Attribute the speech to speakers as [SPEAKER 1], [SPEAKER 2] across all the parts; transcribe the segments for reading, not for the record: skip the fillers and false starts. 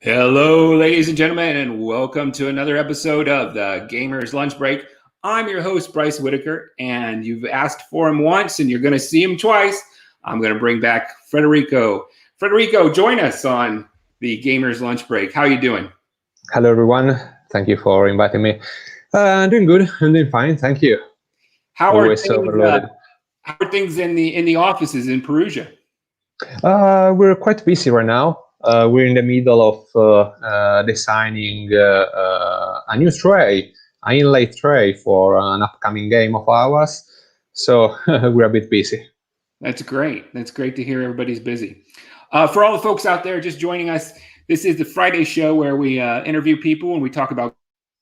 [SPEAKER 1] Hello, ladies and gentlemen, and welcome to another episode of the Gamer's Lunch Break. I'm your host, Bryce Whitaker, and you've asked for him once, and you're going to see him twice. I'm going to bring back Federico. Federico, join us on the Gamer's Lunch Break. How are you doing?
[SPEAKER 2] Hello, everyone. Thank you for inviting me. I'm doing good. I'm doing fine. Thank you.
[SPEAKER 1] How are things in the offices in Perugia?
[SPEAKER 2] We're quite busy right now. We're in the middle of designing a new tray, an inlay tray for an upcoming game of ours. So we're a bit busy.
[SPEAKER 1] That's great. That's great to hear everybody's busy. For all the folks out there just joining us, this is the Friday show where we interview people and we talk about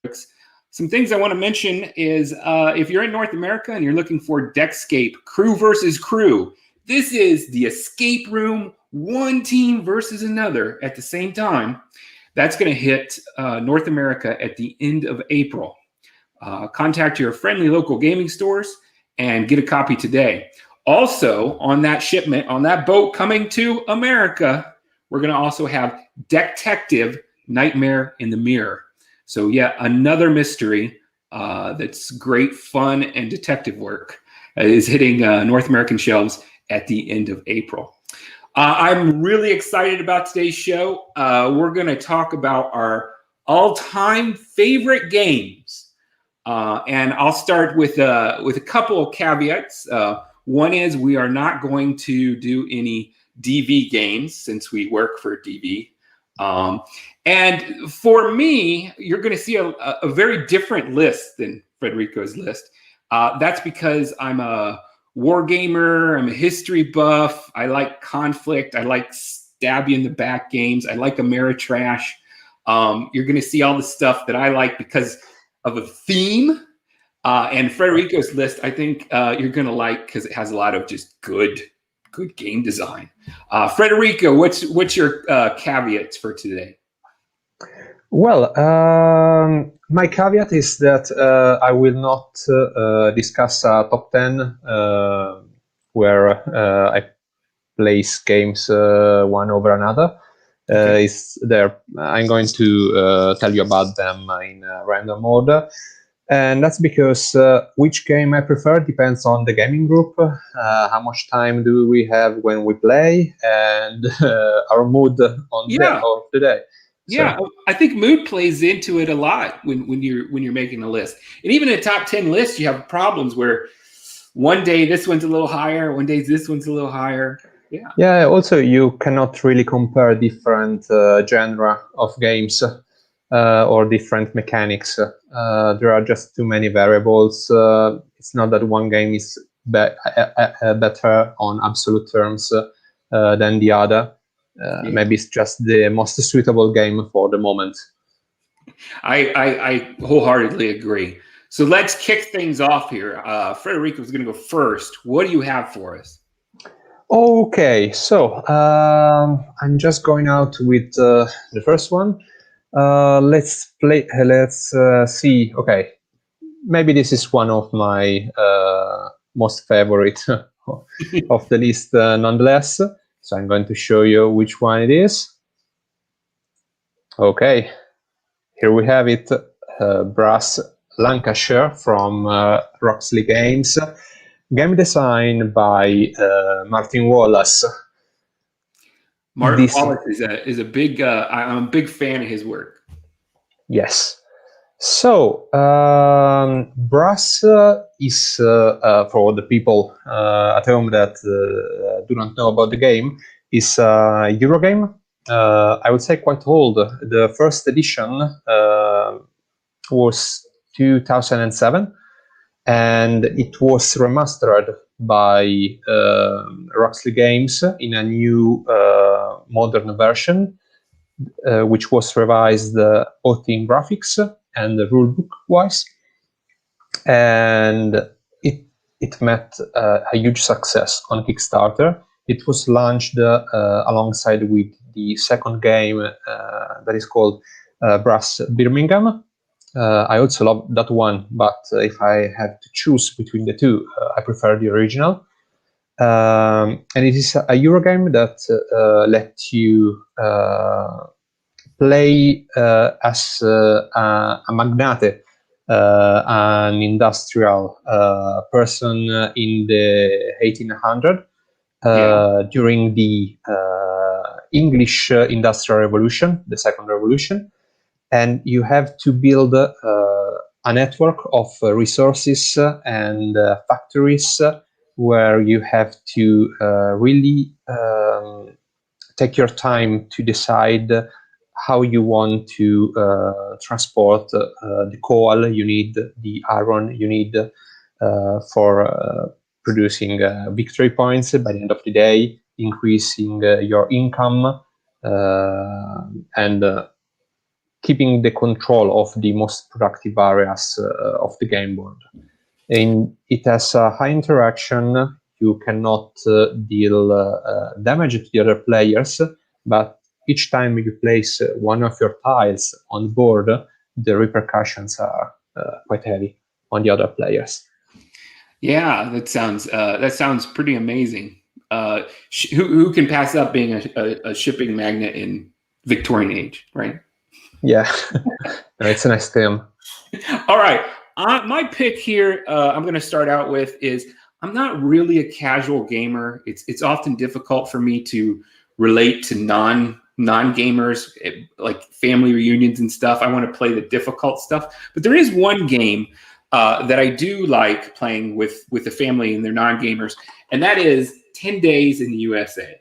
[SPEAKER 1] books. Some things I want to mention is if you're in North America and you're looking for Deckscape, crew versus crew, this is the escape room, one team versus another at the same time. That's going to hit North America at the end of April. Contact your friendly local gaming stores and get a copy today. Also, on that shipment, on that boat coming to America, we're going to also have Detective Nightmare in the Mirror. So yet another mystery that's great fun and detective work is hitting North American shelves at the end of April. I'm really excited about today's show. We're going to talk about our all-time favorite games. And I'll start with a couple of caveats. One is we are not going to do any DV games since we work for DV. And for me, you're going to see a very different list than Federico's list. That's because I'm a war gamer. I'm a history buff. I like conflict. I like stab you in the back games. I like Ameritrash. You're going to see all the stuff that I like because of a theme. And Federico's list, I think you're going to like because it has a lot of just good game design. Federico, what's your caveats for today?
[SPEAKER 2] Well, my caveat is that I will not discuss a top 10 where I place games one over another.
[SPEAKER 1] Okay.
[SPEAKER 2] I'm going to tell you about them in random order. And that's because which game I prefer depends on the gaming group, how much time do we have when we play, and our mood on the day.
[SPEAKER 1] Yeah, so I think mood plays into it a lot when you're making a list. And even a top 10 list, you have problems where one day this one's a little higher, one day this one's a little higher. Yeah.
[SPEAKER 2] Yeah. Also, you cannot really compare different genre of games or different mechanics. There are just too many variables. It's not that one game is better on absolute terms than the other. Maybe it's just the most suitable game for the moment.
[SPEAKER 1] I wholeheartedly agree. So let's kick things off here. Federico is going to go first. What do you have for us?
[SPEAKER 2] Okay, so I'm just going out with the first one. Let's see. Okay, maybe this is one of my most favorite of the list, nonetheless. So I'm going to show you which one it is. Okay, here we have it. Brass Lancashire from Roxley Games. Game design by Martin Wallace.
[SPEAKER 1] Martin Wallace is a big. I'm a big fan of his work.
[SPEAKER 2] Yes. So Brass is for the people at home that do not know about the game, is a Eurogame. I would say quite old. The first edition was 2007. And it was remastered by Roxley Games in a new modern version, which was revised both in graphics and rulebook-wise. And it met a huge success on Kickstarter. It was launched alongside with the second game that is called Brass Birmingham. I also love that one, but if I have to choose between the two, I prefer the original. And it is a Eurogame that lets you play as a magnate, an industrial person in the 1800s during the English Industrial Revolution, the Second Revolution, and you have to build a network of resources and factories where you have to really take your time to decide how you want to transport the coal you need, the iron you need for producing victory points by the end of the day, increasing your income, and keeping the control of the most productive areas of the game board. And it has a high interaction. You cannot deal damage to the other players, but each time you place one of your tiles on board, the repercussions are quite heavy on the other players.
[SPEAKER 1] Yeah, that sounds pretty amazing. Who can pass up being a shipping magnate in Victorian age, right?
[SPEAKER 2] Yeah, no, it's a nice theme.
[SPEAKER 1] All right, my pick here, I'm going to start out with is I'm not really a casual gamer. It's often difficult for me to relate to non-gamers, like family reunions and stuff. I want to play the difficult stuff, but there is one game that I do like playing with the family and they're non-gamers, and that is 10 Days in the USA.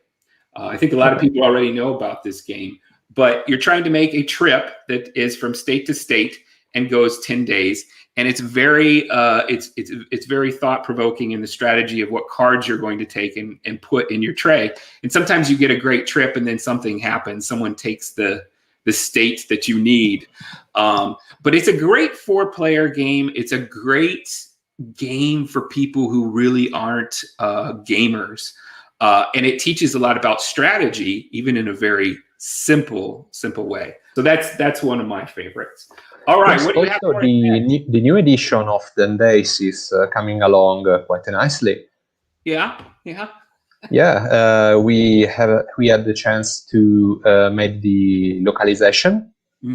[SPEAKER 1] I think a lot of people already know about this game, but you're trying to make a trip that is from state to state and goes 10 days. And it's very it's very thought-provoking in the strategy of what cards you're going to take and put in your tray. And sometimes you get a great trip and then something happens. Someone takes the state that you need. But it's a great 4-player game. It's a great game for people who really aren't gamers. And it teaches a lot about strategy, even in a very simple way. So that's one of my favorites. All right.
[SPEAKER 2] Yes,
[SPEAKER 1] what do you have
[SPEAKER 2] also,
[SPEAKER 1] for us next?
[SPEAKER 2] the new edition of 10 Days is coming along quite nicely.
[SPEAKER 1] Yeah.
[SPEAKER 2] Yeah, we had the chance to make the localization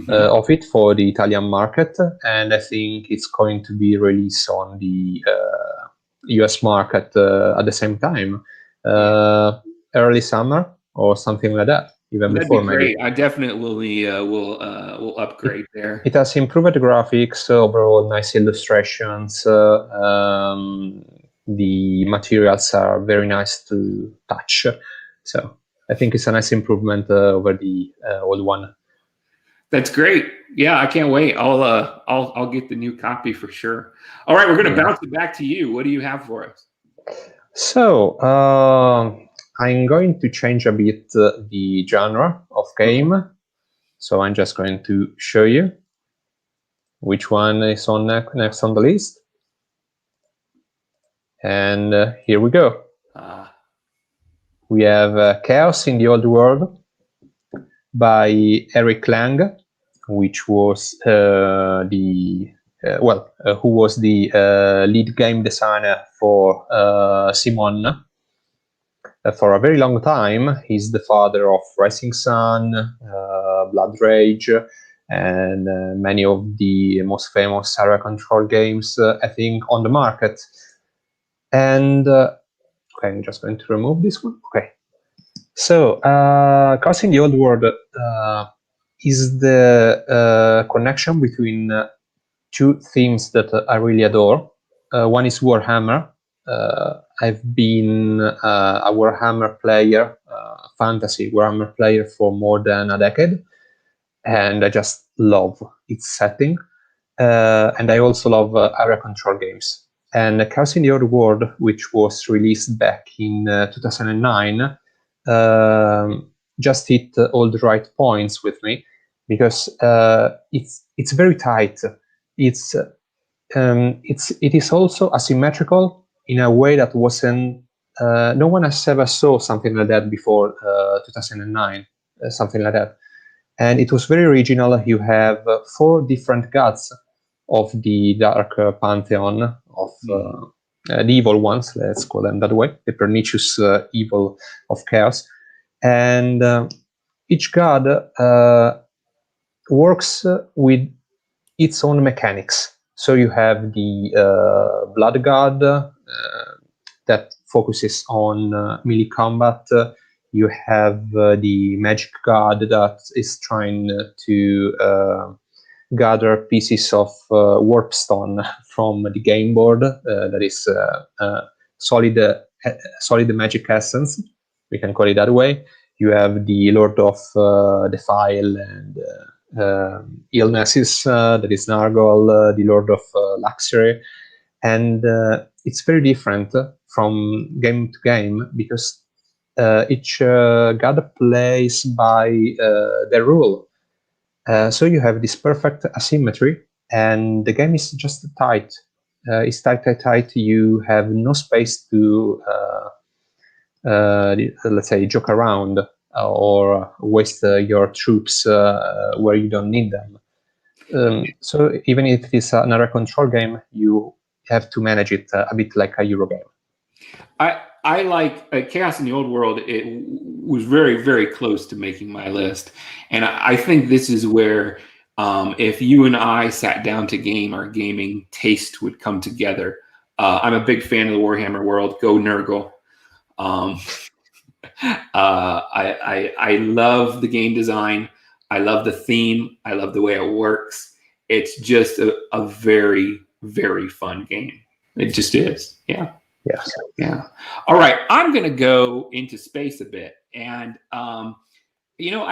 [SPEAKER 2] of it for the Italian market, and I think it's going to be released on the US market at the same time, early summer or something like that. Even
[SPEAKER 1] That'd
[SPEAKER 2] before,
[SPEAKER 1] be great.
[SPEAKER 2] maybe.
[SPEAKER 1] I definitely will upgrade there.
[SPEAKER 2] It has improved graphics, overall nice illustrations. The materials are very nice to touch, so I think it's a nice improvement over the old one.
[SPEAKER 1] That's great. Yeah, I can't wait. I'll get the new copy for sure. All right, we're going to bounce it back to you. What do you have for us?
[SPEAKER 2] So I'm going to change a bit the genre of game. So I'm just going to show you which one is on next on the list. And here we go. We have Chaos in the Old World by Eric Lang, which was who was the lead game designer for Simon. For a very long time. He's the father of Rising Sun, Blood Rage, and many of the most famous area control games, I think, on the market. And okay, I'm just going to remove this one. Okay. So, Chaos in the Old World is the connection between two themes that I really adore. One is Warhammer. I've been a Warhammer player, fantasy Warhammer player for more than a decade, and I just love its setting. And I also love area control games. And Chaos in the Old World, which was released back in 2009, just hit all the right points with me, because it's very tight. It is also asymmetrical in a way that wasn't. No one has ever saw something like that before 2009, something like that. And it was very original. You have 4 different gods of the dark pantheon of the evil ones, let's call them that way, the pernicious evil of chaos. And each god works with its own mechanics. So you have the Blood God that focuses on melee combat. You have the Magic God that is trying to gather pieces of warpstone from the game board that is solid magic essence, we can call it that way. You have the Lord of Defile and Illnesses, that is Nargol, the Lord of Luxury, and it's very different from game to game because each god plays by the rule. So you have this perfect asymmetry, and the game is just tight. It's tight. You have no space to, let's say, joke around or waste your troops where you don't need them. So even if it's another control game, you have to manage it a bit like a Euro game.
[SPEAKER 1] I like Chaos in the Old World. It was very, very close to making my list. And I think this is where if you and I sat down to game, our gaming taste would come together. I'm a big fan of the Warhammer world. Go Nurgle. I love the game design. I love the theme. I love the way it works. It's just a very, very fun game. It just is. Yeah.
[SPEAKER 2] Yes.
[SPEAKER 1] Yeah. All right. I'm going to go into space a bit. And, I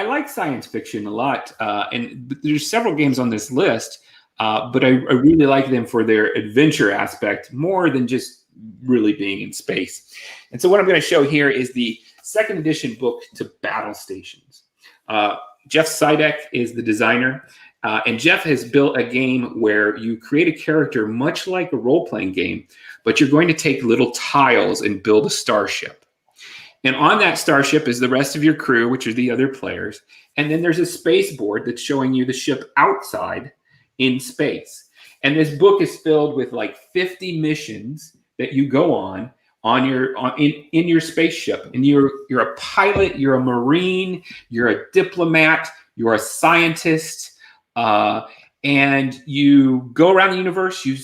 [SPEAKER 1] like science fiction a lot. And there's several games on this list, but I really like them for their adventure aspect more than just really being in space. And so what I'm going to show here is the second edition book to Battle Stations. Jeff Sidek is the designer. And Jeff has built a game where you create a character much like a role-playing game, but you're going to take little tiles and build a starship. And on that starship is the rest of your crew, which are the other players. And then there's a space board that's showing you the ship outside in space. And this book is filled with like 50 missions that you go on in your spaceship. And you're a pilot, you're a Marine, you're a diplomat, you're a scientist. And you go around the universe, you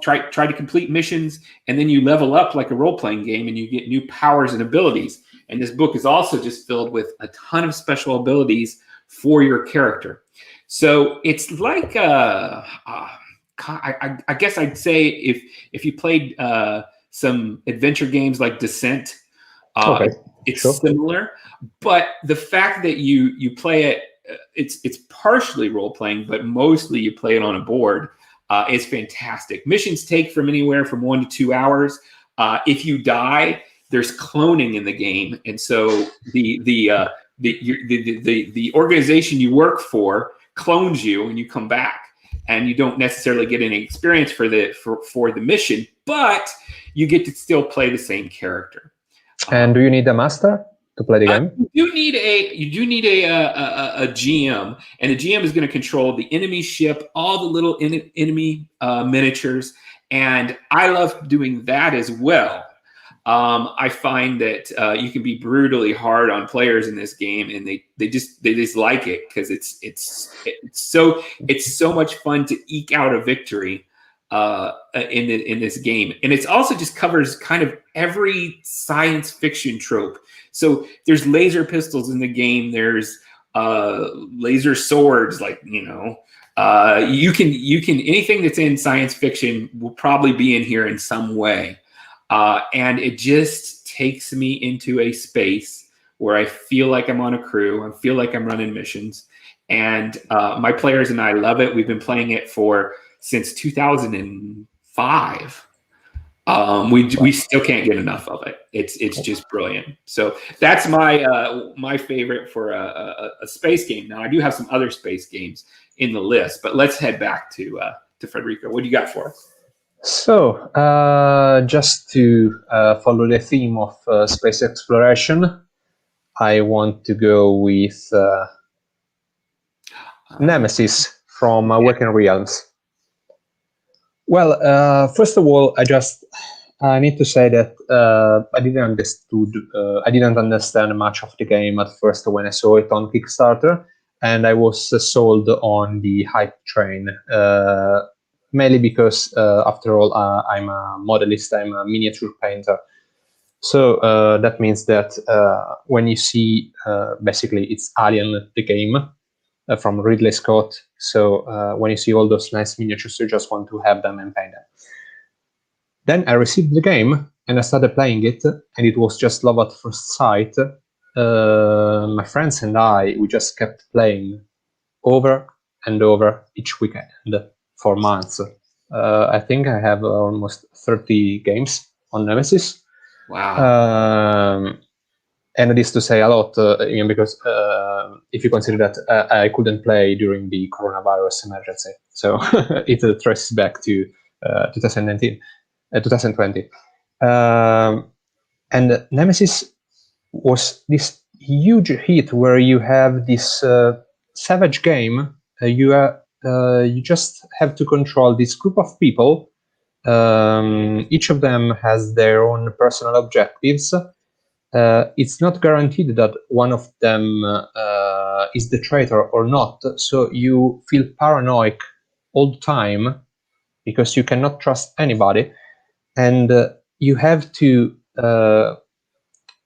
[SPEAKER 1] try to complete missions, and then you level up like a role-playing game and you get new powers and abilities. And this book is also just filled with a ton of special abilities for your character. So it's like I guess I'd say if you played some adventure games like Descent, it's sure. Similar. But the fact that you play it, it's partially role-playing, but mostly you play it on a board. It's fantastic. Missions take from anywhere from 1 to 2 hours. If you die, there's cloning in the game, and so the organization you work for clones you, and you come back, and you don't necessarily get any experience for the mission, but you get to still play the same character.
[SPEAKER 2] And do you need a master to play the game?
[SPEAKER 1] You do need a GM, and the GM is going to control the enemy ship, all the little enemy miniatures, and I love doing that as well. I find that you can be brutally hard on players in this game, and they just like it because it's so much fun to eke out a victory in this game. And it also just covers kind of every science fiction trope. So there's laser pistols in the game. There's laser swords, you can anything that's in science fiction will probably be in here in some way. And it just takes me into a space where I feel like I'm on a crew. I feel like I'm running missions. And my players and I love it. We've been playing it since 2005. We still can't get enough of it. It's just brilliant. So that's my favorite for a space game. Now I do have some other space games in the list, but let's head back to Federico. What do you got for us?
[SPEAKER 2] So just to follow the theme of space exploration, I want to go with Nemesis from Awakened Realms. Well, first of all, I need to say that I didn't understand much of the game at first when I saw it on Kickstarter. and I was sold on the hype train, mainly because, after all, I'm a modelist, I'm a miniature painter. So that means that when you see, basically, it's Alien, the game, from Ridley Scott. So when you see all those nice miniatures, you just want to have them and paint them. Then I received the game and I started playing it, and it was just love at first sight. My friends and I, we just kept playing over and over each weekend for months. I think I have almost 30 games on Nemesis.
[SPEAKER 1] Wow.
[SPEAKER 2] And it is to say a lot, because if you consider that I couldn't play during the coronavirus emergency, so it traces back to 2019, 2020. And Nemesis was this huge hit where you have this savage game. You just have to control this group of people. Each of them has their own personal objectives. It's not guaranteed that one of them is the traitor or not, so you feel paranoid all the time because you cannot trust anybody, and you have to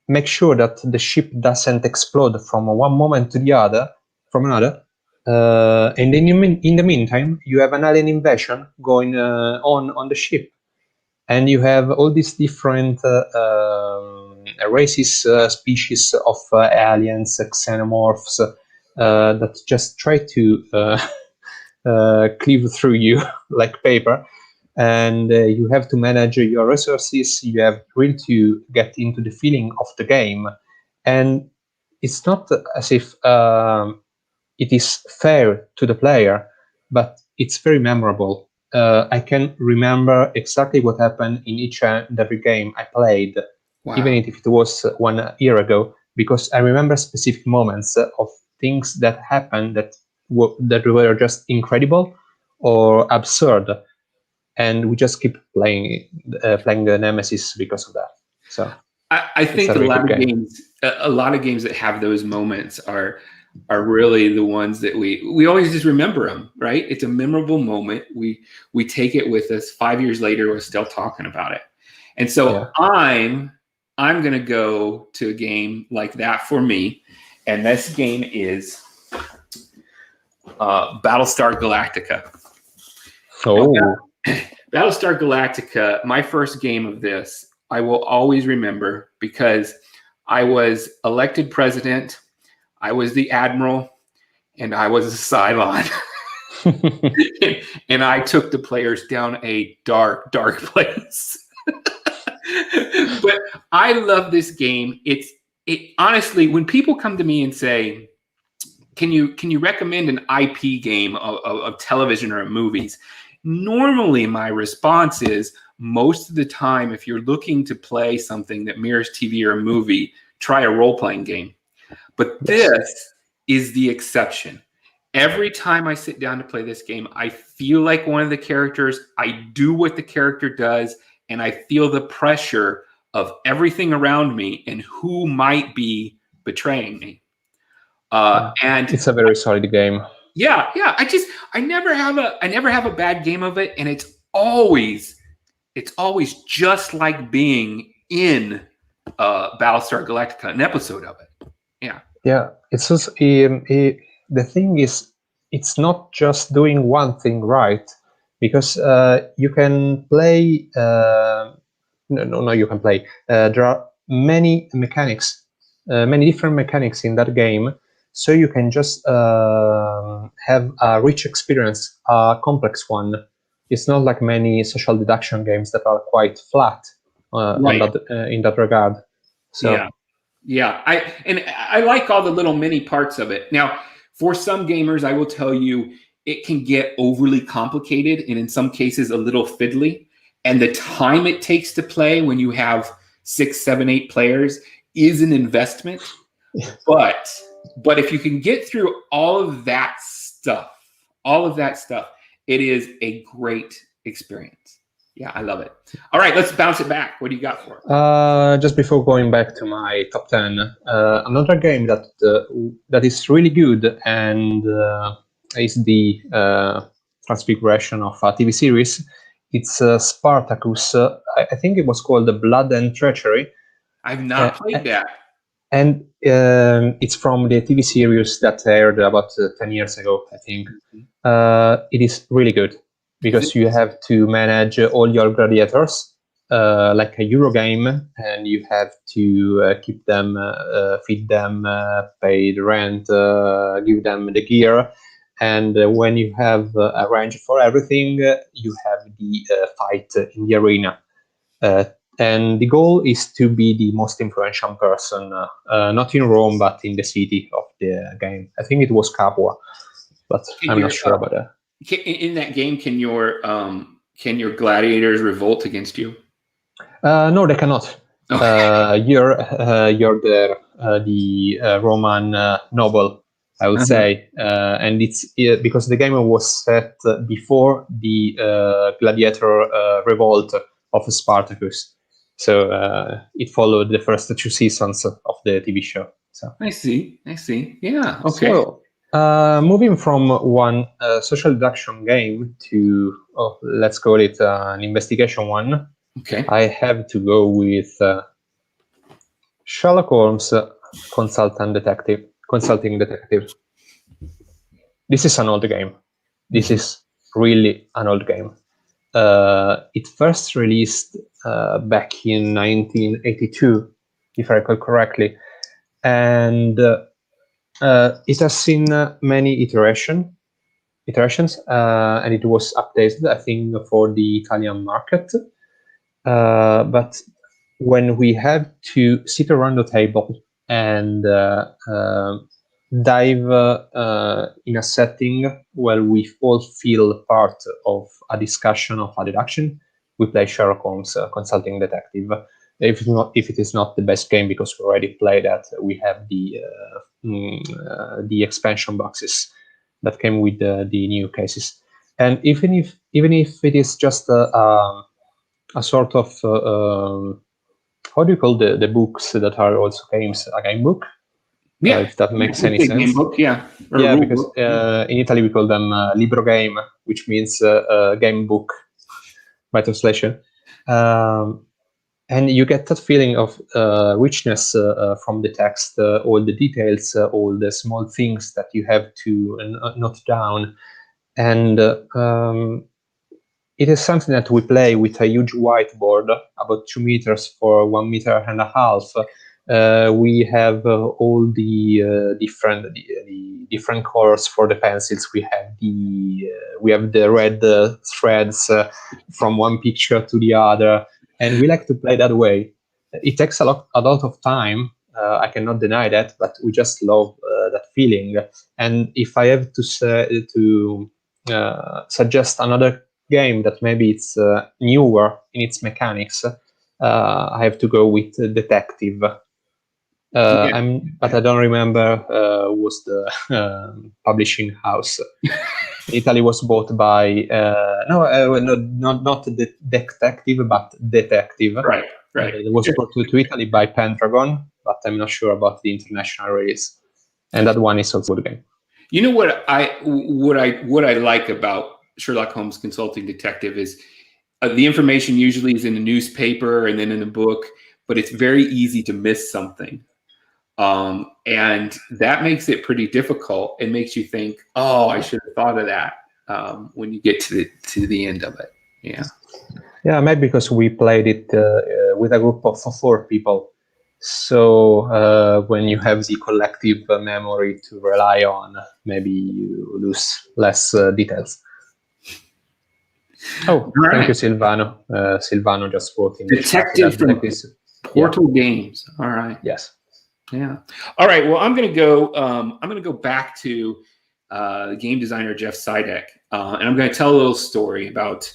[SPEAKER 2] make sure that the ship doesn't explode from one moment to the other, from another. And in the meantime, you have an alien invasion going on the ship, and you have all these different races, species of aliens, xenomorphs, that just try to cleave through you like paper. And you have to manage your resources. You have really to get into the feeling of the game. And it's not as if it is fair to the player, but it's very memorable. I can remember exactly what happened in each and every game I played, even if it was 1 year ago, because I remember specific moments of things that happened that were just incredible or absurd, and we just keep playing the Nemesis because of that. So
[SPEAKER 1] I think a lot of games that have those moments are really the ones that we always just remember them, right? It's a memorable moment. We take it with us. 5 years later, we're still talking about it. And so I'm going to go to a game like that for me. And this game is Battlestar Galactica.
[SPEAKER 2] Oh.
[SPEAKER 1] Battlestar Galactica, my first game of this, I will always remember because I was elected president, I was the admiral, and I was a Cylon. and I took the players down a dark, dark place. But I love this game. It honestly, when people come to me and say, can you recommend an IP game of television or movies? Normally, my response is, most of the time, if you're looking to play something that mirrors TV or a movie, try a role-playing game. But this is the exception. Every time I sit down to play this game, I feel like one of the characters. I do what the character does, and I feel the pressure of everything around me and who might be betraying me. And
[SPEAKER 2] it's a very solid game.
[SPEAKER 1] Yeah. I never have a bad game of it, and it's always just like being in Battlestar Galactica, an episode of it.
[SPEAKER 2] Yeah. It's just, the thing is, it's not just doing one thing right, because you can play. No, you can play. There are many mechanics, many different mechanics in that game. So you can just have a rich experience, a complex one. It's not like many social deduction games that are quite flat in that regard. So
[SPEAKER 1] yeah. I like all the little mini parts of it. Now, for some gamers, I will tell you, it can get overly complicated and in some cases a little fiddly. And the time it takes to play when you have 6, 7, 8 players is an investment. But if you can get through all of that stuff, it is a great experience. Yeah, I love it. All right, let's bounce it back. What do you got for it?
[SPEAKER 2] Just before going back to my top 10, another game that is really good and is the transfiguration of a TV series. It's Spartacus. I think it was called The Blood and Treachery.
[SPEAKER 1] I've not played that.
[SPEAKER 2] And it's from the TV series that aired about 10 years ago, I think. It is really good because you have to manage all your gladiators like a Euro game, and you have to keep them, feed them, pay the rent, give them the gear. And when you have arranged for everything, you have the fight in the arena. And the goal is to be the most influential person, not in Rome, but in the city of the game. I think it was Capua, but I'm not sure about that.
[SPEAKER 1] In that game, can your gladiators revolt against you?
[SPEAKER 2] No, they cannot. Okay. You're the Roman noble, I would say, and it's because the game was set before the gladiator revolt of Spartacus. So it followed the first 2 seasons of the TV show. So
[SPEAKER 1] I see. Yeah. Okay.
[SPEAKER 2] So moving from one social deduction game to let's call it an investigation one.
[SPEAKER 1] Okay.
[SPEAKER 2] I have to go with Sherlock Holmes, Consulting Detective. This is an old game. This is really an old game. It first released back in 1982, if I recall correctly, and it has seen many iterations, and it was updated, I think, for the Italian market. But when we have to sit around the table and dive in a setting where we all feel part of a discussion of a deduction, we play Sherlock Holmes, Consulting Detective. If it is not the best game because we already played that, we have the expansion boxes that came with the new cases. And even if it is just a sort of how do you call the books that are also games? A game book?
[SPEAKER 1] Yeah,
[SPEAKER 2] if that makes any sense.
[SPEAKER 1] Game book, yeah.
[SPEAKER 2] Yeah, because in Italy we call them libro game, which means game book by translation. And you get that feeling of richness from the text, all the details, all the small things that you have to note down. And it is something that we play with a huge whiteboard, about 2 meters for 1.5 meters. We have all the different colors for the pencils. We have the red threads from one picture to the other, and we like to play that way. It takes a lot of time. I cannot deny that, but we just love that feeling. And if I have to suggest another game that maybe it's newer in its mechanics, I have to go with Detective. But I don't remember who was the publishing house. Italy was bought by not the Detective, but Detective.
[SPEAKER 1] Right.
[SPEAKER 2] It was brought to Italy by Pendragon, but I'm not sure about the international release. And that one is also a good game.
[SPEAKER 1] You know what I like about Sherlock Holmes Consulting Detective is the information usually is in the newspaper and then in the book, but it's very easy to miss something. And that makes it pretty difficult. It makes you think, oh, I should have thought of that when you get to the end of it. Yeah,
[SPEAKER 2] maybe because we played it with a group of 4 people. So when you have the collective memory to rely on, maybe you lose less details. Oh, right. Thank you, Silvano. Silvano just wrote in
[SPEAKER 1] Detective from Portal Games. All right.
[SPEAKER 2] Yes.
[SPEAKER 1] Yeah. All right. Well, I'm going to go back to game designer Jeff Sidek, and I'm going to tell a little story about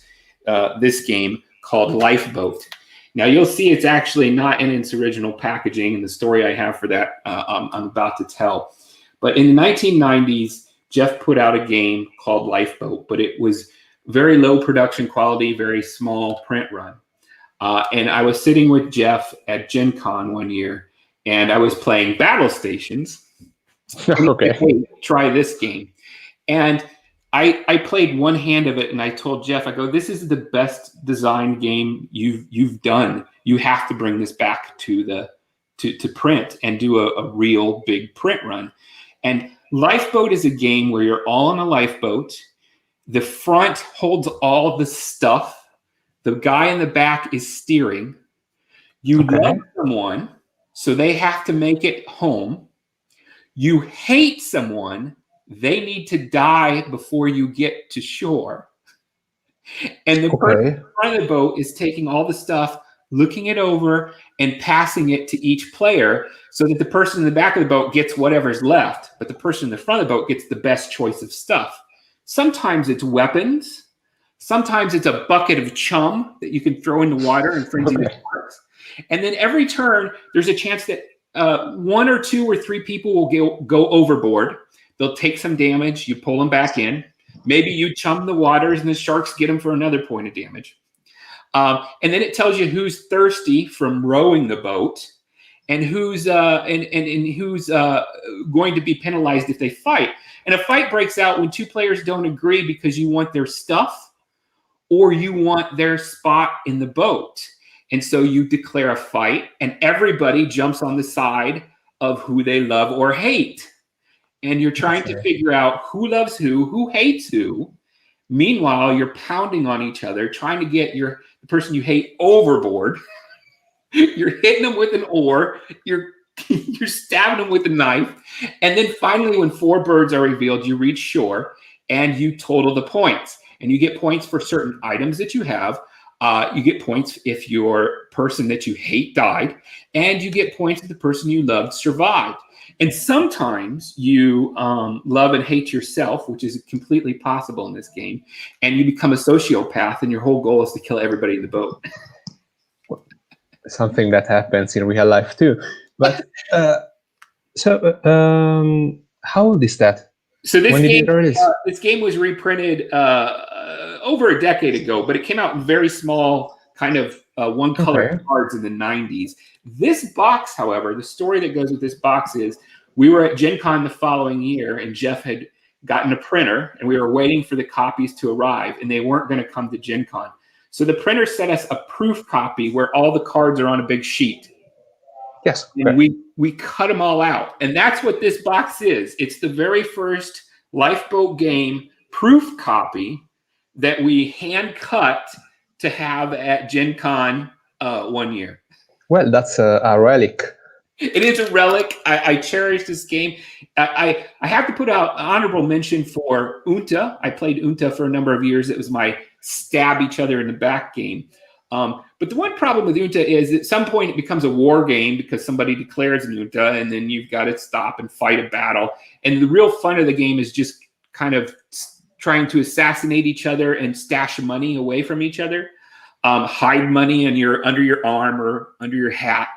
[SPEAKER 1] this game called Lifeboat. Now, you'll see it's actually not in its original packaging, and the story I have for that I'm about to tell. But in the 1990s, Jeff put out a game called Lifeboat, but it was very low production quality, very small print run. And I was sitting with Jeff at Gen Con one year, and I was playing Battle Stations.
[SPEAKER 2] Okay.
[SPEAKER 1] Hey, try this game. And I played one hand of it, and I told Jeff, I go, this is the best designed game you've done. You have to bring this back to print and do a real big print run. And Lifeboat is a game where you're all on a lifeboat. The front holds all the stuff. The guy in the back is steering. You love someone, so they have to make it home. You hate someone, they need to die before you get to shore. And the person in front of the boat is taking all the stuff, looking it over, and passing it to each player so that the person in the back of the boat gets whatever's left, but the person in the front of the boat gets the best choice of stuff. Sometimes it's weapons. Sometimes it's a bucket of chum that you can throw in the water and frenzy the sharks. And then every turn, there's a chance that one or two or three people will go overboard. They'll take some damage. You pull them back in. Maybe you chum the waters and the sharks get them for another point of damage. And then it tells you who's thirsty from rowing the boat and who's who's going to be penalized if they fight. And a fight breaks out when two players don't agree because you want their stuff or you want their spot in the boat. And so you declare a fight, and everybody jumps on the side of who they love or hate. And you're trying to figure out who loves who hates who. Meanwhile, you're pounding on each other, trying to get the person you hate overboard. You're hitting them with an oar. You're stabbing them with a knife. And then finally, when 4 birds are revealed, you reach shore and you total the points. And you get points for certain items that you have. You get points if your person that you hate died. And you get points if the person you loved survived. And sometimes you love and hate yourself, which is completely possible in this game. And you become a sociopath, and your whole goal is to kill everybody in the boat.
[SPEAKER 2] Something that happens in real life too. But how old is that?
[SPEAKER 1] So this game was reprinted over a decade ago, but it came out in very small kind of one-color cards in the 90s. This box, however, the story that goes with this box is we were at Gen Con the following year, and Jeff had gotten a printer, and we were waiting for the copies to arrive, and they weren't going to come to Gen Con. So the printer sent us a proof copy where all the cards are on a big sheet.
[SPEAKER 2] Yes.
[SPEAKER 1] And we cut them all out. And that's what this box is. It's the very first Lifeboat game proof copy that we hand cut to have at Gen Con one year.
[SPEAKER 2] Well, that's a relic.
[SPEAKER 1] It is a relic. I cherish this game. I have to put out an honorable mention for Unta. I played Unta for a number of years. It was my stab each other in the back game. But the one problem with Unta is at some point it becomes a war game because somebody declares an Unta, and then you've got to stop and fight a battle. And the real fun of the game is just kind of trying to assassinate each other and stash money away from each other. Hide money under your arm or under your hat.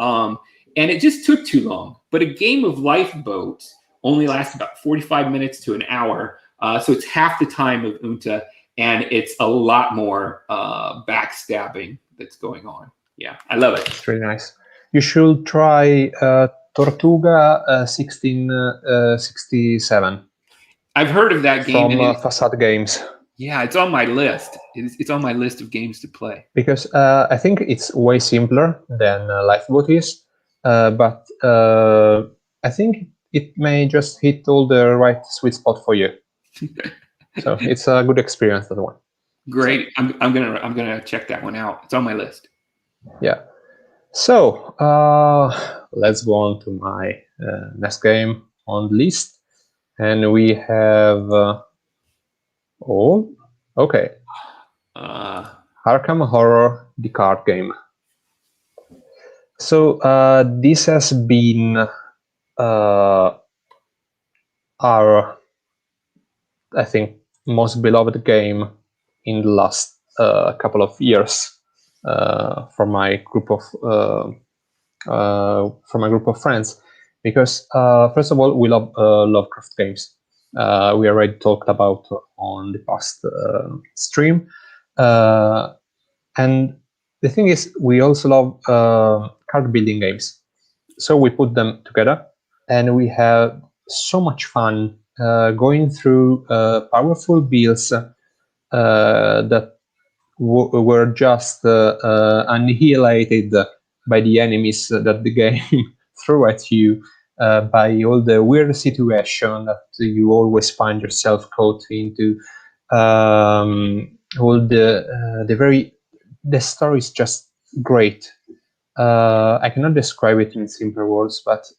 [SPEAKER 1] And it just took too long. But a game of Lifeboat only lasts about 45 minutes to an hour. So it's half the time of Unta, and it's a lot more backstabbing that's going on. Yeah, I love it.
[SPEAKER 2] It's really nice. You should try Tortuga 1667.
[SPEAKER 1] I've heard of that game.
[SPEAKER 2] From Facade Games.
[SPEAKER 1] Yeah, it's on my list. It's on my list of games to play.
[SPEAKER 2] Because I think it's way simpler than Lifeboat is. But I think it may just hit all the right sweet spot for you. So it's a good experience, that one.
[SPEAKER 1] Great. I'm gonna check that one out. It's on my list.
[SPEAKER 2] Yeah. So let's go on to my next game on the list, and we have Arkham Horror, the card game. So this has been our, I think, most beloved game in the last couple of years from my group of friends, because first of all, we love Lovecraft games. we already talked about on the past stream. And the thing is, we also love card building games. So we put them together, and we have so much fun going through powerful builds that were just annihilated by the enemies that the game threw at you, by all the weird situation that you always find yourself caught into. All the story is just great. I cannot describe it in simple words, but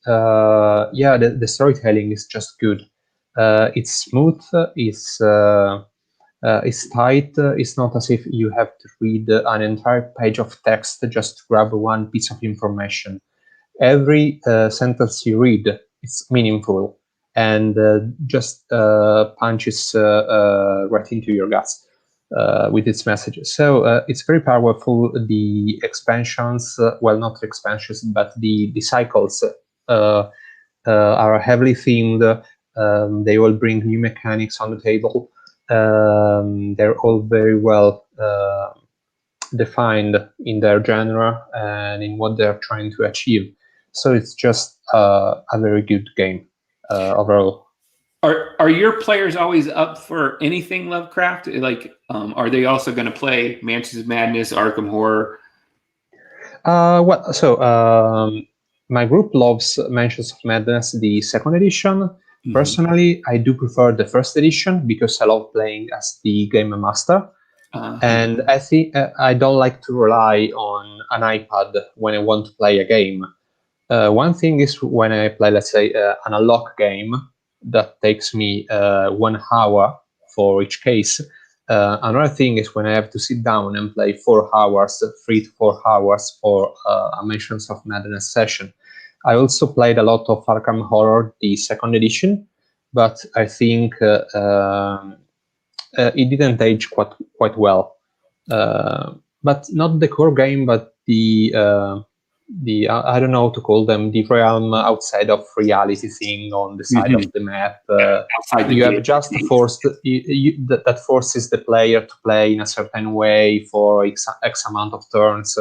[SPEAKER 2] yeah, the storytelling is just good. It's smooth. It's tight. It's not as if you have to read an entire page of text just to grab one piece of information. Every sentence you read is meaningful and just punches right into your guts with its messages. So it's very powerful. The expansions, well, not the expansions, but the cycles are heavily themed. They all bring new mechanics on the table. They're all very well defined in their genre and in what they're trying to achieve. So it's just a very good game overall.
[SPEAKER 1] Are your players always up for anything Lovecraft? Like, are they also going to play Mansions of Madness, Arkham Horror?
[SPEAKER 2] My group loves Mansions of Madness, the second edition. Mm-hmm. Personally, I do prefer the first edition because I love playing as the game master. And I think I don't like to rely on an iPad when I want to play a game. One thing is when I play, let's say, an unlock game that takes me 1 hour for each case. Another thing is when I have to sit down and play 4 hours, 3 to 4 hours for a Mansions of Madness session. I also played a lot of Arkham Horror, the second edition, but I think it didn't age quite well. But not the core game, but the I don't know how to call them, the realm outside of reality thing on the side of the map. You have just forced that forces the player to play in a certain way for X amount of turns.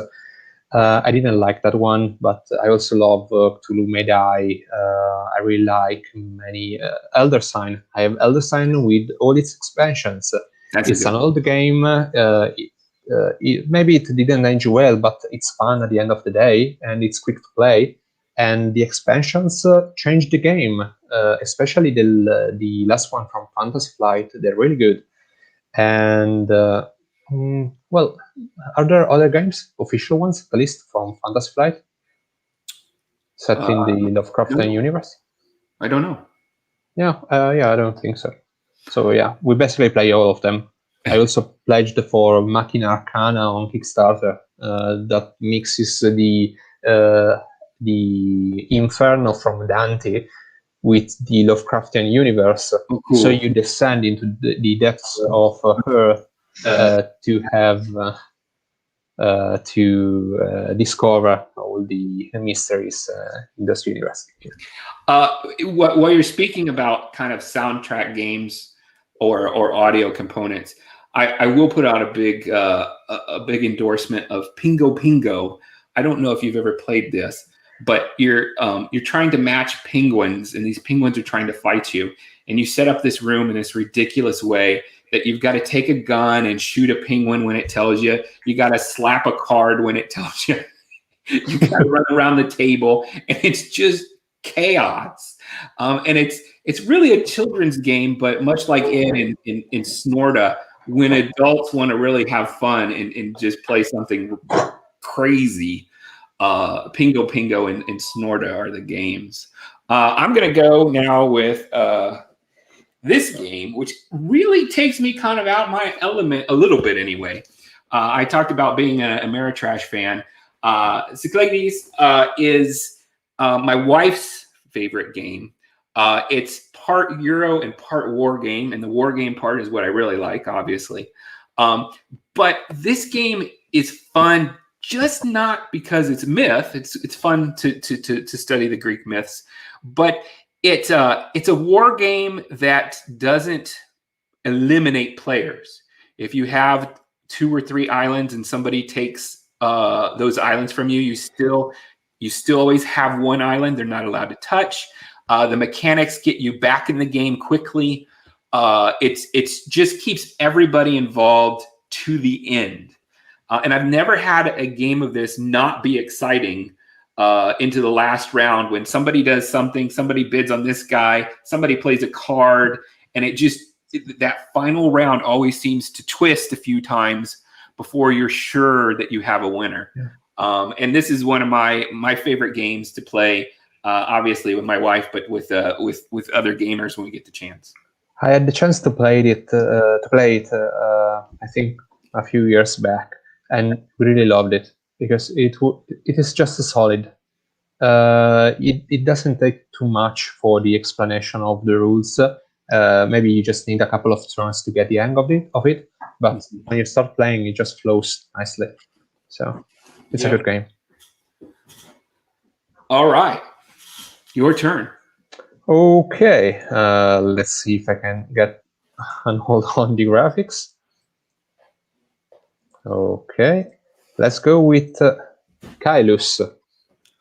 [SPEAKER 2] I didn't like that one, but I also love Cthulhu Medai. I really like many Elder Sign. I have Elder Sign with all its expansions. It's an old game. Maybe it didn't age well, but it's fun at the end of the day, and it's quick to play. And the expansions changed the game, especially the last one from Fantasy Flight. They're really good. And well, are there other games, official ones, at least from Fantasy Flight, set in the Lovecraftian universe?
[SPEAKER 1] I don't know.
[SPEAKER 2] Yeah, I don't think so. So yeah, we basically play all of them. I also pledged for Machina Arcana on Kickstarter that mixes the Inferno from Dante with the Lovecraftian universe. Oh, cool. So you descend into the depths of Earth to have to discover all the mysteries in this universe.
[SPEAKER 1] While you're speaking about kind of soundtrack games or audio components, I will put out a big endorsement of Pingo Pingo. I don't know if you've ever played this, but you're trying to match penguins, and these penguins are trying to fight you. And you set up this room in this ridiculous way that you've got to take a gun and shoot a penguin when it tells you. You got to slap a card when it tells you. You got to run around the table, and it's just chaos. And it's really a children's game, but much like in Snorta, when adults want to really have fun and just play something crazy, Pingo Pingo and Snorta are the games. I'm going to go now with this game, which really takes me kind of out my element a little bit anyway. I talked about being a Ameritrash fan. Cyclades is my wife's favorite game. It's part Euro and part war game, and the war game part is what I really like, obviously. But this game is fun, just not because it's myth. It's fun to study the Greek myths, but It's a war game that doesn't eliminate players. If you have 2 or 3 islands and somebody takes those islands from you, you still always have 1 island they're not allowed to touch. The mechanics get you back in the game quickly. It's just keeps everybody involved to the end. And I've never had a game of this not be exciting into the last round when somebody does something, somebody bids on this guy, somebody plays a card, and that final round always seems to twist a few times before you're sure that you have a winner. Yeah. And this is one of my favorite games to play, obviously with my wife, but with other gamers when we get the chance.
[SPEAKER 2] I had the chance to play it. I think a few years back, and really loved it because it is just a solid. It doesn't take too much for the explanation of the rules. Maybe you just need a couple of turns to get the hang of it. But when you start playing, it just flows nicely. So it's a good game.
[SPEAKER 1] All right, your turn.
[SPEAKER 2] Okay, let's see if I can get and hold on the graphics. Okay, let's go with Kailus.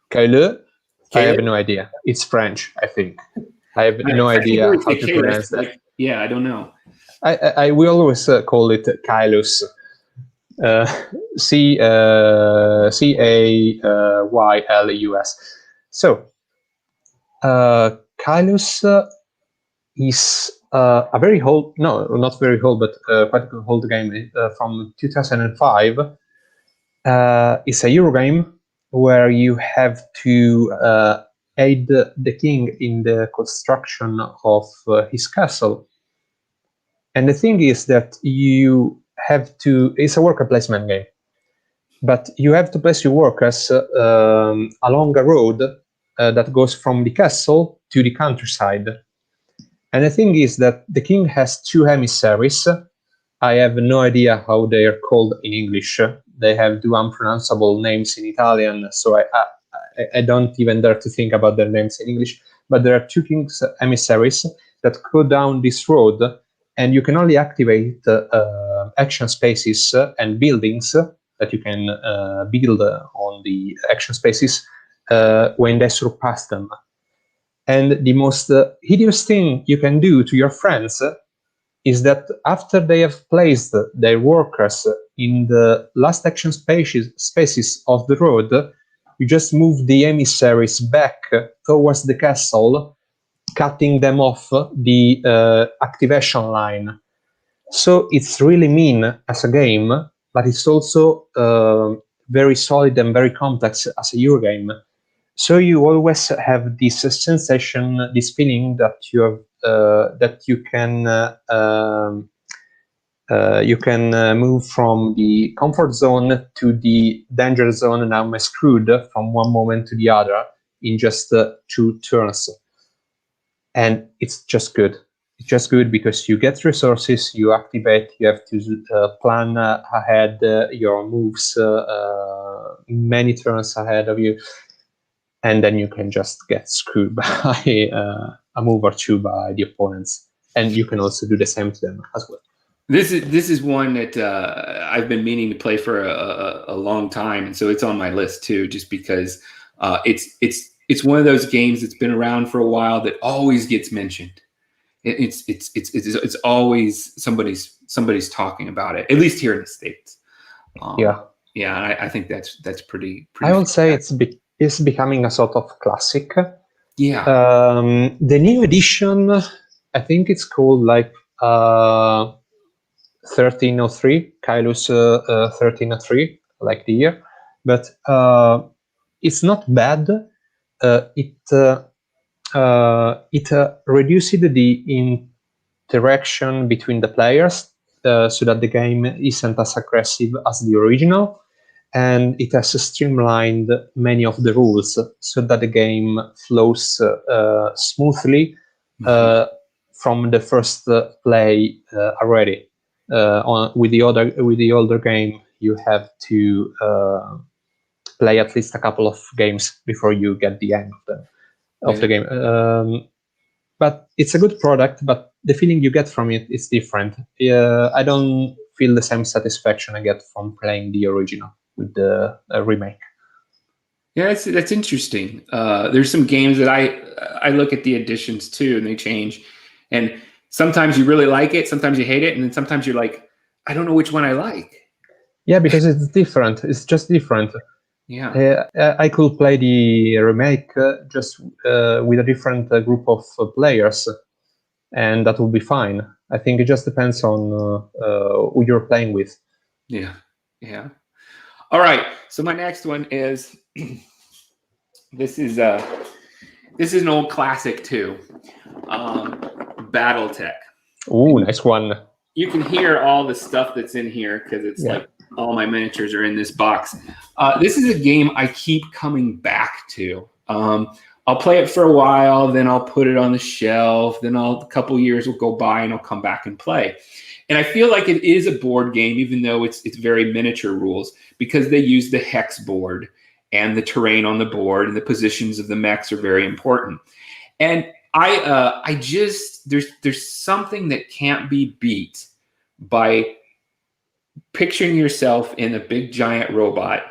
[SPEAKER 2] Kailus? I have no idea. It's French, I think. I have no idea how to pronounce that.
[SPEAKER 1] Yeah, I don't know.
[SPEAKER 2] We always call it Kailus. Caylus. So, Kailus is a very old, no, not very old, but quite an old game from 2005. It's a Euro game where you have to aid the king in the construction of his castle. And the thing is that you have to, it's a worker placement game, but you have to place your workers along a road that goes from the castle to the countryside. And the thing is that the king has 2 emissaries. I have no idea how they are called in English. They have 2 unpronounceable names in Italian, so I don't even dare to think about their names in English. But there are 2 king's emissaries that go down this road, and you can only activate action spaces and buildings that you can build on the action spaces when they surpass them. And the most hideous thing you can do to your friends is that after they have placed their workers in the last action spaces of the road, you just move the emissaries back towards the castle, cutting them off the activation line. So it's really mean as a game, but it's also very solid and very complex as a Euro game. So you always have this sensation, this feeling that you have, that you can move from the comfort zone to the danger zone, and I'm screwed from one moment to the other in just 2 turns. And it's just good. It's just good because you get resources, you activate, you have to plan ahead your moves many turns ahead of you. And then you can just get screwed by a move or 2 by the opponents, and you can also do the same to them as well.
[SPEAKER 1] This is one that I've been meaning to play for a long time, and so it's on my list too, just because it's one of those games that's been around for a while that always gets mentioned. It's always somebody's talking about it, at least here in the States. I think that's pretty.
[SPEAKER 2] I would say it's becoming a sort of classic.
[SPEAKER 1] Yeah.
[SPEAKER 2] The new edition, I think it's called like 1303, Kailus 1303, like the year. But it's not bad. It reduced the interaction between the players so that the game isn't as aggressive as the original. And it has streamlined many of the rules so that the game flows smoothly from the first play already. With the older game, you have to play at least a couple of games before you get the hang of the game. but it's a good product. But the feeling you get from it is different. I don't feel the same satisfaction I get from playing the original with the remake.
[SPEAKER 1] Yeah, that's interesting. There's some games that I look at the additions too, and they change. And sometimes you really like it, sometimes you hate it, and then sometimes you're like, I don't know which one I like.
[SPEAKER 2] Yeah, because it's different. It's just different.
[SPEAKER 1] Yeah.
[SPEAKER 2] I could play the remake just with a different group of players, and that will be fine. I think it just depends on who you're playing with.
[SPEAKER 1] Yeah. Yeah. All right. So my next one is this is an old classic too. Battletech.
[SPEAKER 2] Ooh, nice one.
[SPEAKER 1] You can hear all the stuff that's in here because it's like all my miniatures are in this box. This is a game I keep coming back to. I'll play it for a while, then I'll put it on the shelf, then a couple years will go by and I'll come back and play. And I feel like it is a board game, even though it's very miniature rules, because they use the hex board and the terrain on the board and the positions of the mechs are very important. And I just there's something that can't be beat by picturing yourself in a big giant robot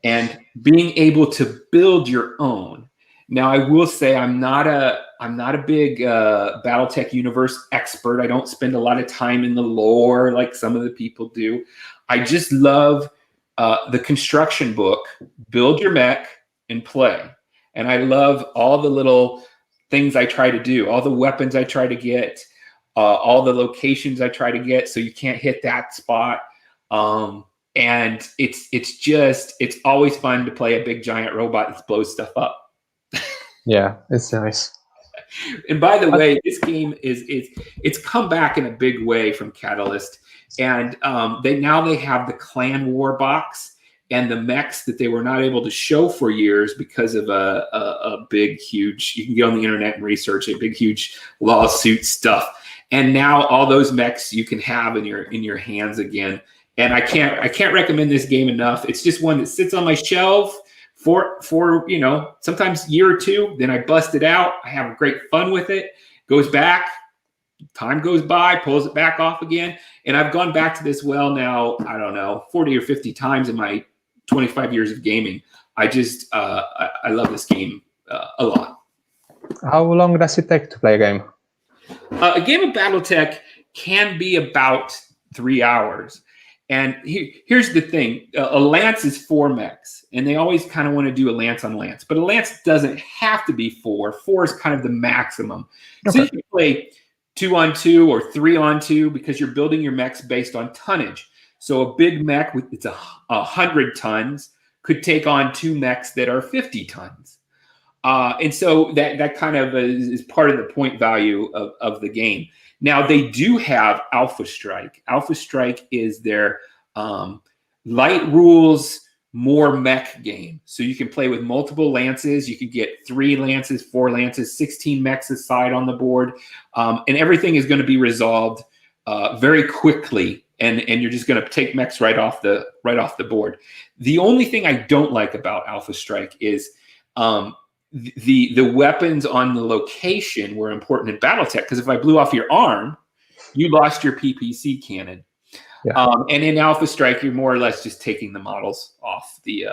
[SPEAKER 1] and being able to build your own. Now, I will say I'm not a big BattleTech universe expert. I don't spend a lot of time in the lore like some of the people do. I just love the construction book, Build Your Mech and Play. And I love all the little things I try to do, all the weapons I try to get, all the locations I try to get so you can't hit that spot. And it's always fun to play a big giant robot that blows stuff up.
[SPEAKER 2] Yeah, it's nice.
[SPEAKER 1] And by the way, this game it's come back in a big way from Catalyst, and they have the Clan War box and the mechs that they were not able to show for years because of a big, huge. You can get on the internet and research it. Big, huge lawsuit stuff. And now all those mechs you can have in your hands again. And I can't recommend this game enough. It's just one that sits on my shelf for sometimes a year or two. Then I bust it out. I have great fun with it. Goes back. Time goes by, pulls it back off again. And I've gone back to this now, I don't know, 40 or 50 times in my 25 years of gaming. I just I love this game a lot.
[SPEAKER 2] How long does it take to play a game?
[SPEAKER 1] A game of BattleTech can be about 3 hours. And here's the thing. A lance is 4 mechs, and they always kind of want to do a lance on lance. But a lance doesn't have to be 4. 4 is kind of the maximum. Okay. So you can play 2-on-2 or 3-on-2 because you're building your mechs based on tonnage. So a big mech with 100 tons could take on 2 mechs that are 50 tons. And so that kind of is part of the point value of the game. Now, they do have Alpha Strike. Alpha Strike is their light rules, more mech game. So you can play with multiple lances. You can get 3 lances, 4 lances, 16 mechs aside on the board. And everything is going to be resolved very quickly. And you're just going to take mechs right off the board. The only thing I don't like about Alpha Strike is the weapons on the location were important in BattleTech, because if I blew off your arm, you lost your PPC cannon. Yeah. And in Alpha Strike, you're more or less just taking the models off the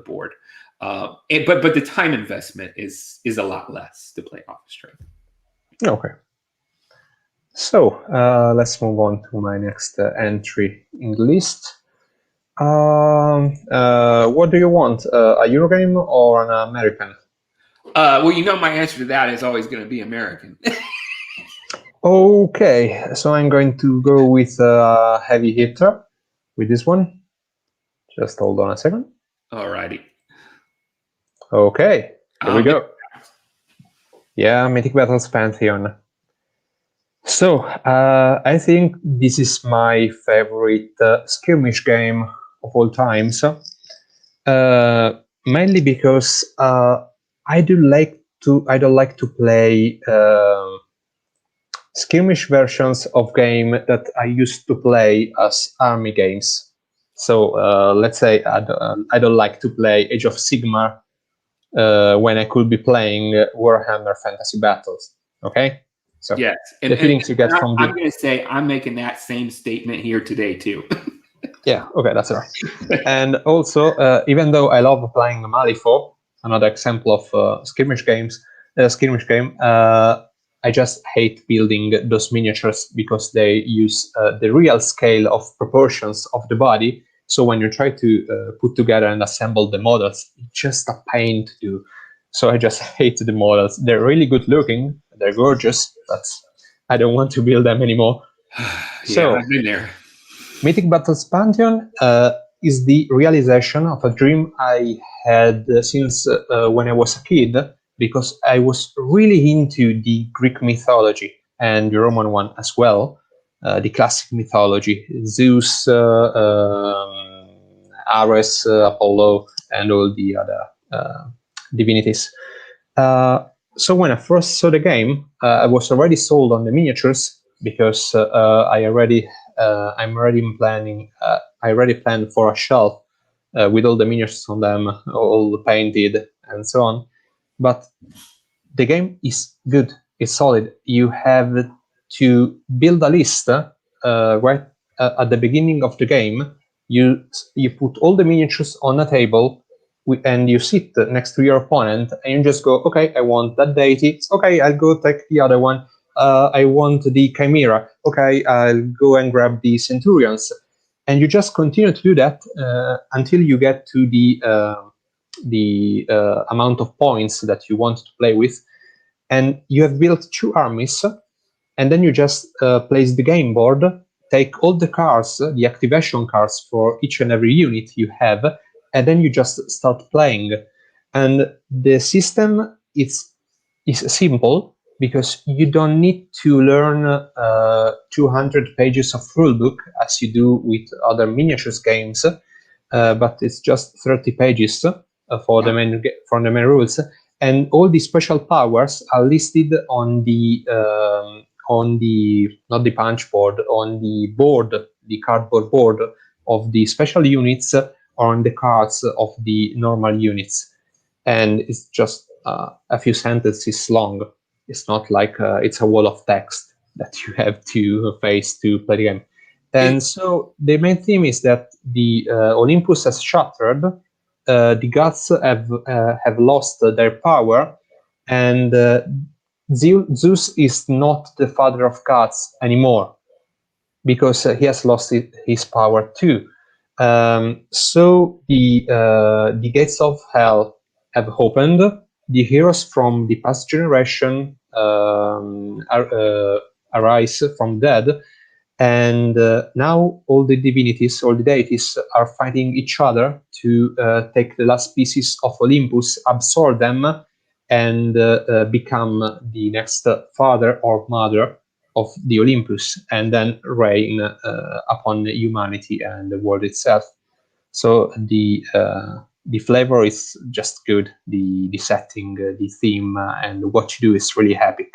[SPEAKER 1] board. But the time investment is a lot less to play Alpha Strike.
[SPEAKER 2] Okay. So let's move on to my next entry in the list. What do you want? A Eurogame or an American?
[SPEAKER 1] Well, my answer to that is always going to be American.
[SPEAKER 2] Okay, so I'm going to go with a heavy hitter with this one. Just hold on a second.
[SPEAKER 1] Alrighty.
[SPEAKER 2] Okay, here we go. Yeah, Mythic Battles Pantheon. So, I think this is my favorite skirmish game of all time. So, mainly because I don't like to play skirmish versions of game that I used to play as army games. So, let's say I don't like to play Age of Sigmar when I could be playing Warhammer Fantasy Battles. Okay, so
[SPEAKER 1] yes,
[SPEAKER 2] the feelings you get from
[SPEAKER 1] I'm going to say I'm making that same statement here today too.
[SPEAKER 2] Yeah, okay, that's all right. And also, even though I love playing Malifaux, another example of skirmish game, I just hate building those miniatures because they use the real scale of proportions of the body. So when you try to put together and assemble the models, it's just a pain to do. So I just hate the models. They're really good looking, they're gorgeous, but I don't want to build them anymore.
[SPEAKER 1] Yeah, I've been there.
[SPEAKER 2] Mythic Battles Pantheon is the realization of a dream I had since when I was a kid, because I was really into the Greek mythology and the Roman one as well, the classic mythology, Zeus, Ares, Apollo, and all the other divinities. So when I first saw the game, I was already sold on the miniatures because I'm already planning. I already planned for a shelf with all the miniatures on them, all painted and so on. But the game is good. It's solid. You have to build a list right at the beginning of the game. You put all the miniatures on a table, and you sit next to your opponent, and you just go, okay, I want that deity. Okay, I'll go take the other one. I want the Chimera. Okay, I'll go and grab the Centurions. And you just continue to do that until you get to the amount of points that you want to play with. And you have built 2 armies, and then you just place the game board, take all the cards, the activation cards for each and every unit you have, and then you just start playing. And the system is simple because you don't need to learn 200 pages of rulebook as you do with other miniatures games, but it's just 30 pages for the main rules. And all the special powers are listed on the not the punch board, on the board, the cardboard board of the special units, or on the cards of the normal units. And it's just a few sentences long. It's not like it's a wall of text that you have to face to play the game. And so the main theme is that the Olympus has shattered. The gods have lost their power, and Zeus is not the father of gods anymore because he has lost his power too. So the gates of hell have opened. The heroes from the past generation arise from dead, and now all the divinities, all the deities are fighting each other to take the last pieces of Olympus, absorb them, and become the next father or mother of the Olympus, and then reign upon humanity and the world itself. So the flavor is just good. The setting, the theme, and what you do is really epic.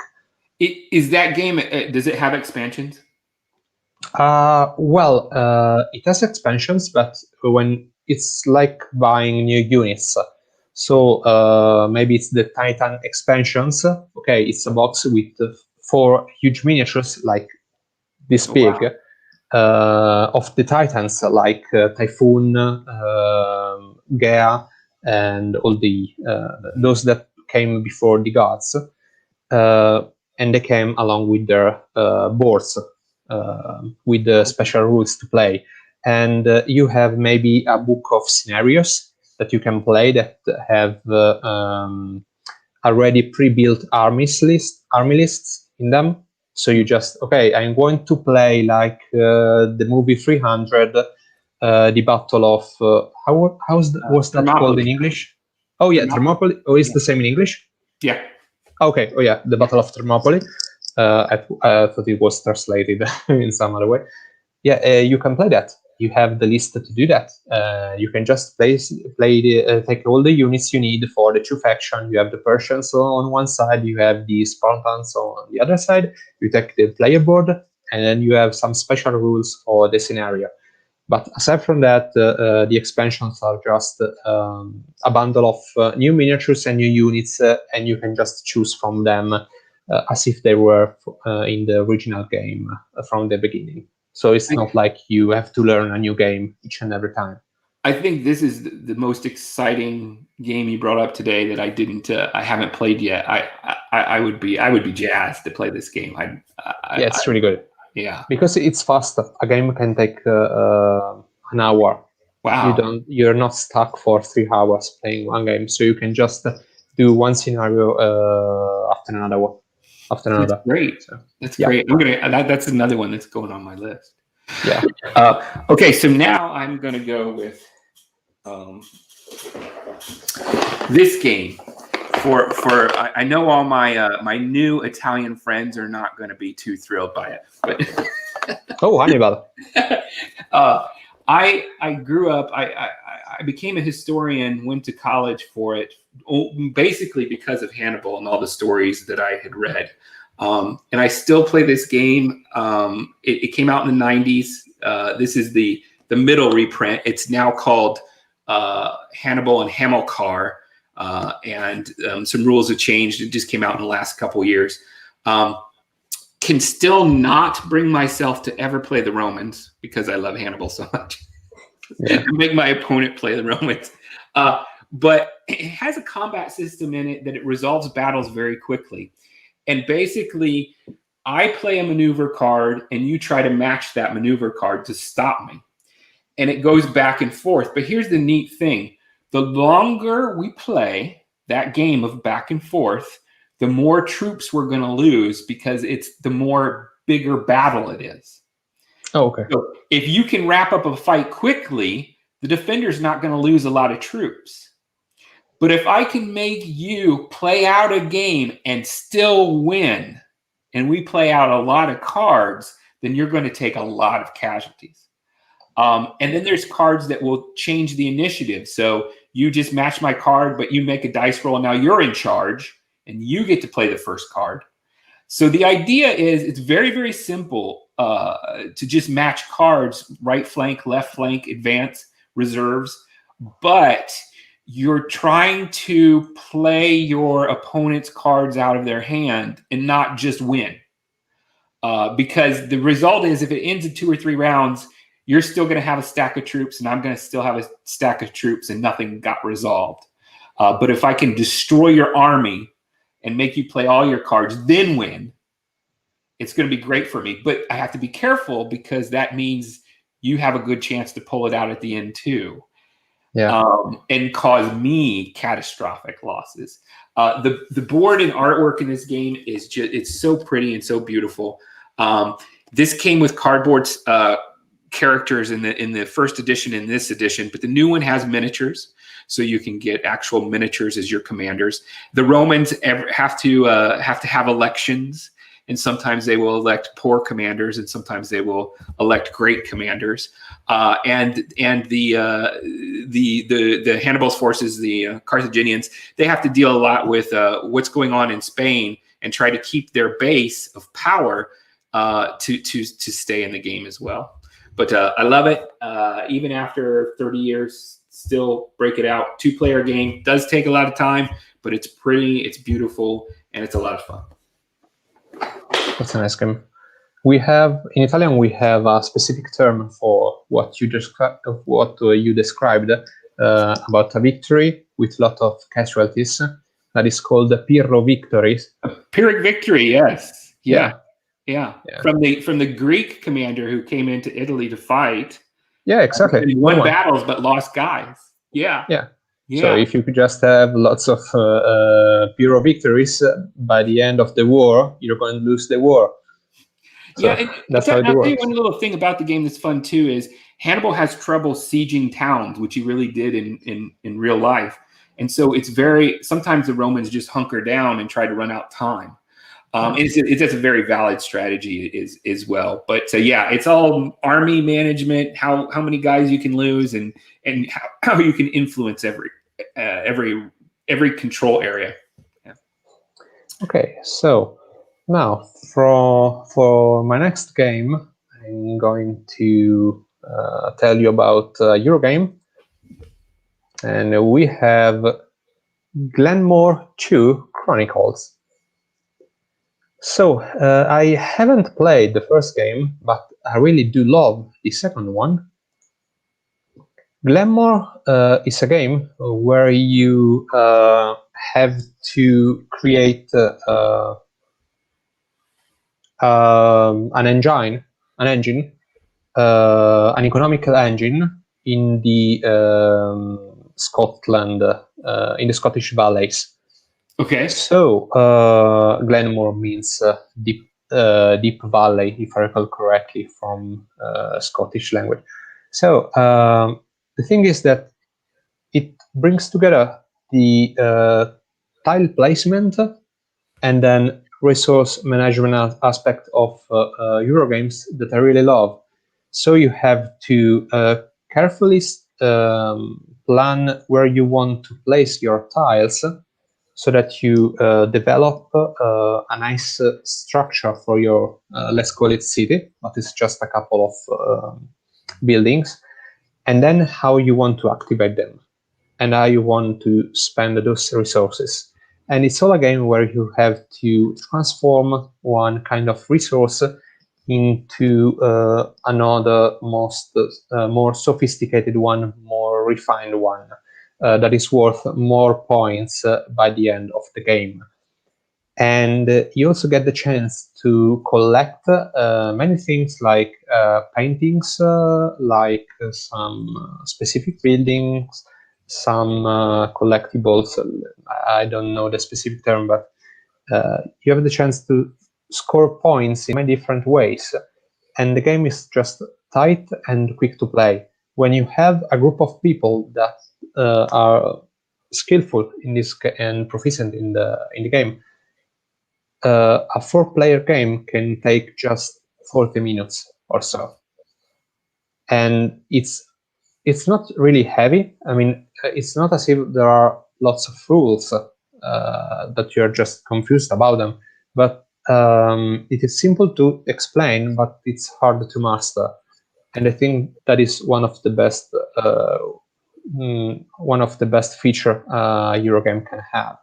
[SPEAKER 1] Is that game? Does it have expansions?
[SPEAKER 2] It has expansions, but when it's like buying new units. So maybe it's the Titan expansions. Okay, it's a box with 4 huge miniatures like this big. Wow. Of the Titans, like Typhoon, Gaia, and all the those that came before the gods, and they came along with their boards with the special rules to play. And you have maybe a book of scenarios that you can play that have already pre-built army lists in them. So you just, okay, I'm going to play like the movie 300, the Battle of, was that called in English? Oh yeah, Thermopylae. Oh, it's the same in English?
[SPEAKER 1] Yeah.
[SPEAKER 2] Okay, oh yeah, the Battle of Thermopylae. I thought it was translated in some other way. Yeah, you can play that. You have the list to do that. You can just take all the units you need for the 2 factions. You have the Persians on one side, you have the Spartans on the other side. You take the player board, and then you have some special rules for the scenario. But aside from that, the expansions are just a bundle of new miniatures and new units, and you can just choose from them as if they were in the original game from the beginning. So it's not like you have to learn a new game each and every time.
[SPEAKER 1] I think this is the most exciting game you brought up today that I haven't played yet. I would be jazzed to play this game.
[SPEAKER 2] It's really good.
[SPEAKER 1] Yeah,
[SPEAKER 2] because it's fast. A game can take an hour.
[SPEAKER 1] Wow.
[SPEAKER 2] You're not stuck for 3 hours playing one game, so you can just do one scenario after another.
[SPEAKER 1] That's great.
[SPEAKER 2] So,
[SPEAKER 1] that's great. That's another one that's going on my list.
[SPEAKER 2] Yeah.
[SPEAKER 1] Okay, so now I'm going to go with this game. I know all my new Italian friends are not going to be too thrilled by it, but
[SPEAKER 2] oh, Hannibal.
[SPEAKER 1] I grew up. I became a historian. Went to college for it, basically because of Hannibal and all the stories that I had read. And I still play this game. It came out in the 90s. This is the middle reprint. It's now called Hannibal and Hamilcar. And some rules have changed. It just came out in the last couple years. Can still not bring myself to ever play the Romans because I love Hannibal so much. Yeah. Make my opponent play the Romans. But it has a combat system in it that it resolves battles very quickly. And basically, I play a maneuver card and you try to match that maneuver card to stop me. And it goes back and forth. But here's the neat thing. The longer we play that game of back and forth, the more troops we're going to lose because it's the more bigger battle it is.
[SPEAKER 2] Oh, okay.
[SPEAKER 1] So if you can wrap up a fight quickly, the defender's not going to lose a lot of troops. But if I can make you play out a game and still win, and we play out a lot of cards, then you're going to take a lot of casualties. And then there's cards that will change the initiative. So you just match my card, but you make a dice roll, and now you're in charge, and you get to play the first card. So the idea is it's very, very simple to just match cards, right flank, left flank, advance, reserves. But you're trying to play your opponent's cards out of their hand and not just win. Because the result is if it ends in 2 or 3 rounds, you're still going to have a stack of troops and I'm going to still have a stack of troops and nothing got resolved. But if I can destroy your army and make you play all your cards, then win, it's going to be great for me. But I have to be careful because that means you have a good chance to pull it out at the end too.
[SPEAKER 2] Yeah.
[SPEAKER 1] And cause me catastrophic losses. The board and artwork in this game is it's so pretty and so beautiful. This came with cardboard characters in the first edition and this edition, but the new one has miniatures, so you can get actual miniatures as your commanders. The Romans have to have elections, and sometimes they will elect poor commanders, and sometimes they will elect great commanders. And the Hannibal's forces, the Carthaginians, they have to deal a lot with what's going on in Spain and try to keep their base of power to stay in the game as well. But I love it. Even after 30 years, still break it out. 2-player game. Does take a lot of time, but it's pretty, it's beautiful, and it's a lot of fun.
[SPEAKER 2] That's a nice game. We have, in Italian, we have a specific term for what you described about a victory with a lot of casualties. That is called the Pirro victories.
[SPEAKER 1] Pyrrhic victory, yes. Yeah. From the Greek commander who came into Italy to fight.
[SPEAKER 2] Yeah, exactly.
[SPEAKER 1] He won battles but lost guys. Yeah.
[SPEAKER 2] So if you could just have lots of Pirro victories, by the end of the war, you're going to lose the war. So
[SPEAKER 1] and
[SPEAKER 2] that's how it works. I'll tell you
[SPEAKER 1] one little thing about the game that's fun too is Hannibal has trouble sieging towns, which he really did in real life. And so sometimes the Romans just hunker down and try to run out time. It's a very valid strategy as well. But it's all army management, how many guys you can lose and how you can influence every control area. Yeah.
[SPEAKER 2] Okay, so now for my next game, I'm going to tell you about Eurogame. And we have Glenmore 2 Chronicles. So I haven't played the first game, but I really do love the second one. Glamour is a game where you have to create an engine, an economical engine in the Scotland, in the Scottish valleys.
[SPEAKER 1] Okay.
[SPEAKER 2] So Glenmore means deep valley, if I recall correctly, from Scottish language. So the thing is that it brings together the tile placement and then resource management aspect of Eurogames that I really love. So you have to carefully plan where you want to place your tiles so that you develop a nice structure for your, let's call it city, but it's just a couple of buildings, and then how you want to activate them and how you want to spend those resources. And it's all a game where you have to transform one kind of resource into another more sophisticated one, more refined one that is worth more points by the end of the game. And you also get the chance to collect many things like paintings, like some specific buildings, some collectibles. I don't know the specific term, but you have the chance to score points in many different ways. And the game is just tight and quick to play. When you have a group of people that are skillful in this and proficient in the game, a 4-player game can take just 40 minutes or so. And it's not really heavy. I mean, it's not as if there are lots of rules that you're just confused about them, but it is simple to explain, but it's hard to master. And I think that is one of the best feature Eurogame can have.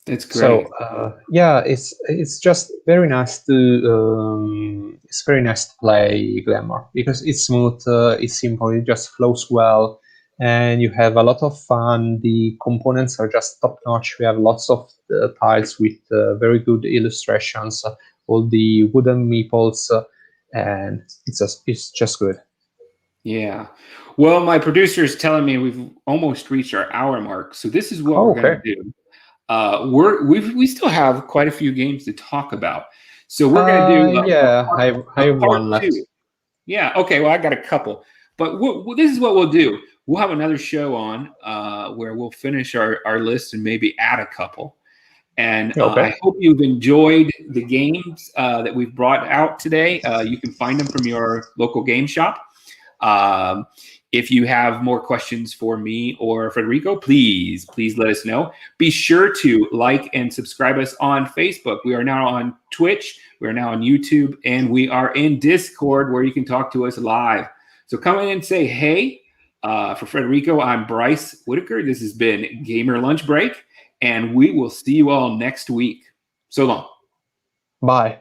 [SPEAKER 1] That's great.
[SPEAKER 2] So yeah, it's just very nice to play Glamour because it's smooth, it's simple, it just flows well, and you have a lot of fun. The components are just top notch. We have lots of tiles with very good illustrations, all the wooden meeples, and it's just good.
[SPEAKER 1] Yeah. Well, my producer is telling me we've almost reached our hour mark, so this is what we're going to do. We still have quite a few games to talk about, so we're going to do
[SPEAKER 2] I have one left.
[SPEAKER 1] Yeah. Okay. Well, I got a couple, but this is what we'll do. We'll have another show on where we'll finish our list and maybe add a couple. And I hope you've enjoyed the games that we've brought out today. You can find them from your local game shop. If you have more questions for me or Federico, please let us know. Be sure to like and subscribe us on Facebook. We are now on Twitch. We are now on YouTube, and we are in Discord where you can talk to us live. So come in and say hey. For Federico, I'm Bryce Whitaker. This has been Gamer Lunch Break, and we will see you all next week. So long.
[SPEAKER 2] Bye.